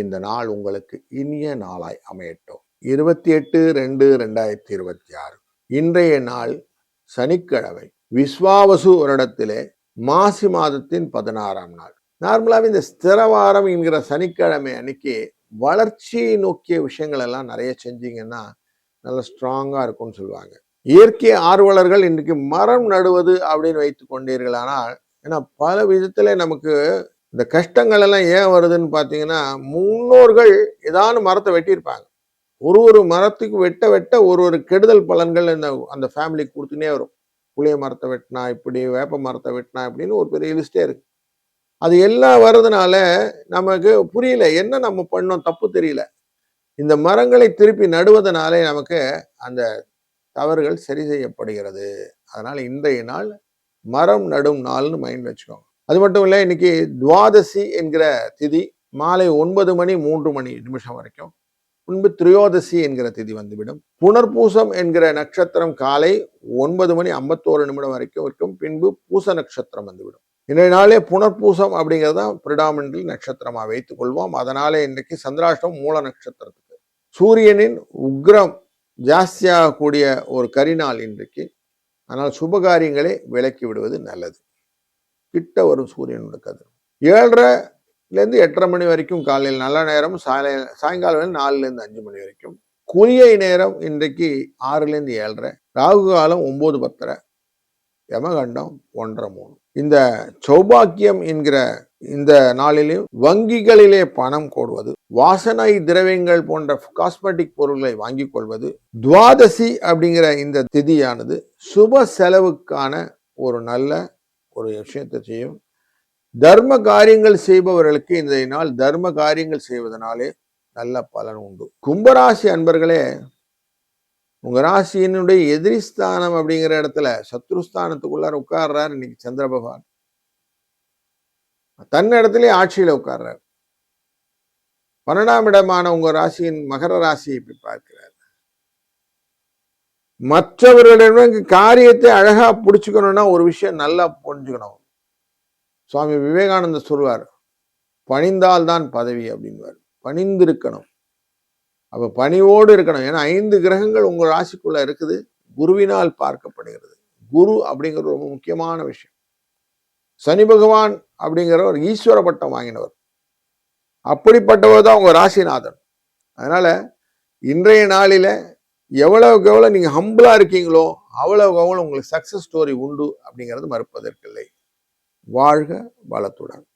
இந்த நாள் உங்களுக்கு இனிய நாளாய் அமையட்டும். 28/2/2026 இன்றைய நாள் சனிக்கிழமை. விஸ்வாவசு வருடத்திலே மாசி மாதத்தின் 16ஆம் நாள். நார்மலாவே இந்த ஸ்திரவாரம் என்கிற சனிக்கிழமை அன்னைக்கு வளர்ச்சியை நோக்கிய விஷயங்கள் எல்லாம் நிறைய செஞ்சீங்கன்னா நல்ல ஸ்ட்ராங்கா இருக்கும்னு சொல்லுவாங்க. இயற்கை ஆர்வலர்கள் இன்றைக்கு மரம் நடுவது அப்படின்னு வைத்துக் கொண்டீர்களானால், ஏன்னா பல விதத்துல நமக்கு இந்த கஷ்டங்கள் எல்லாம் ஏன் வருதுன்னு பாத்தீங்கன்னா, முன்னோர்கள் ஏதாவது மரத்தை வெட்டியிருப்பாங்க. ஒரு மரத்துக்கு வெட்ட வெட்ட ஒரு கெடுதல் பலன்கள் அந்த ஃபேமிலிக்கு கொடுத்துனே வரும். புளிய மரத்தை வெட்டினா இப்படி, வேப்ப மரத்தை வெட்டினா இப்படின்னு ஒரு பெரிய லிஸ்டே இருக்கு. அது எல்லாம் வர்றதுனால நமக்கு புரியல, என்ன நம்ம பண்ணோம் தப்பு தெரியல. இந்த மரங்களை திருப்பி நடுவதனாலே நமக்கு அந்த தவறுகள் சரி செய்யப்படுகிறது. அதனால இன்றைய நாள் மரம் நடும் நாள்னு மைண்ட் வச்சுக்கோங்க. அது மட்டும் இல்லை, இன்னைக்கு துவாதசி என்கிற திதி மாலை 9:03 வரைக்கும். முன்பு திரையோதசி என்கிற திதி வந்துவிடும். புனர்பூசம் என்கிற நட்சத்திரம் காலை 9:51 வரைக்கும் இருக்கும். பின்பு பூச நட்சத்திரம் வந்துவிடும். இன்றைய நாளே புனர்பூசம் அப்படிங்கிறது தான் பிரிடாமினன்ட்லி நட்சத்திரமாக வைத்துக் கொள்வோம். அதனாலே இன்றைக்கு சந்திராஷ்டம் மூல நட்சத்திரத்துக்கு சூரியனின் உக்ரம் ஜாஸ்தியாகக்கூடிய ஒரு கரிநாள் இன்றைக்கு. ஆனால் சுபகாரியங்களை விலக்கி விடுவது நல்லது. கிட்ட வரும் சூரியனோட கதிர் 7:30 8:30 மணி வரைக்கும் காலையில் நல்ல நேரம், சாயங்காலம் 4-5 மணி வரைக்கும். குளிகை நேரம் இன்றைக்கு 6-7:30, ராகு காலம் 9-10, யமகண்டம் 1:30-3. இந்த சௌபாக்கியம் என்கிற இந்த நாளிலும் வங்கிகளிலே பணம் போடுவது, வாசனை திரவியங்கள் போன்ற காஸ்மெட்டிக் பொருட்களை வாங்கிக் கொள்வது, துவாதசி அப்படிங்கிற இந்த திதியானது சுப செலவுக்கான ஒரு நல்ல ஒரு விஷயத்தை செய்யும். தர்ம காரியங்கள் செய்பவர்களுக்கு இந்த நாள் தர்ம காரியங்கள் செய்வதனாலே நல்ல பலன் உண்டு. கும்பராசி அன்பர்களே, உங்க ராசியினுடைய எதிரிஸ்தானம் அப்படிங்கிற இடத்துல சத்ருஸ்தானத்துக்குள்ளார உட்கார்றாரு இன்னைக்கு சந்திர பகவான். தன் இடத்திலே ஆட்சியில உட்கார்றாரு. 12ஆம் இடமான உங்க ராசியின் மகர ராசியை இப்படி பார்க்கிறார். மற்றவர்களிடம் காரியத்தை அழகா பிடிச்சுக்கணும்னா ஒரு விஷயம் நல்லா புரிஞ்சுக்கணும். சுவாமி விவேகானந்தர் சொல்வார், பணிந்தால்தான் பதவி அப்படின்வார். பணிந்திருக்கணும். அப்ப பணிவோடு இருக்கணும். ஏன்னா 5 கிரகங்கள் உங்க ராசிக்குள்ள இருக்குது. குருவினால் பார்க்கப்படுகிறது. குரு அப்படிங்கிறது ரொம்ப முக்கியமான விஷயம். சனி பகவான் அப்படிங்கிறவர் ஈஸ்வர பட்டம் வாங்கினவர். அப்படிப்பட்டவர் தான் உங்க ராசிநாதன். அதனால இன்றைய நாளில எவ்வளவுக்கு எவ்வளவு நீங்க ஹம்பிளா இருக்கீங்களோ அவ்வளவுக்கு அவ்வளவு உங்களுக்கு சக்சஸ் ஸ்டோரி உண்டு அப்படிங்கிறது மறுப்பதற்கில்லை. வாழ்க வளத்துடன்.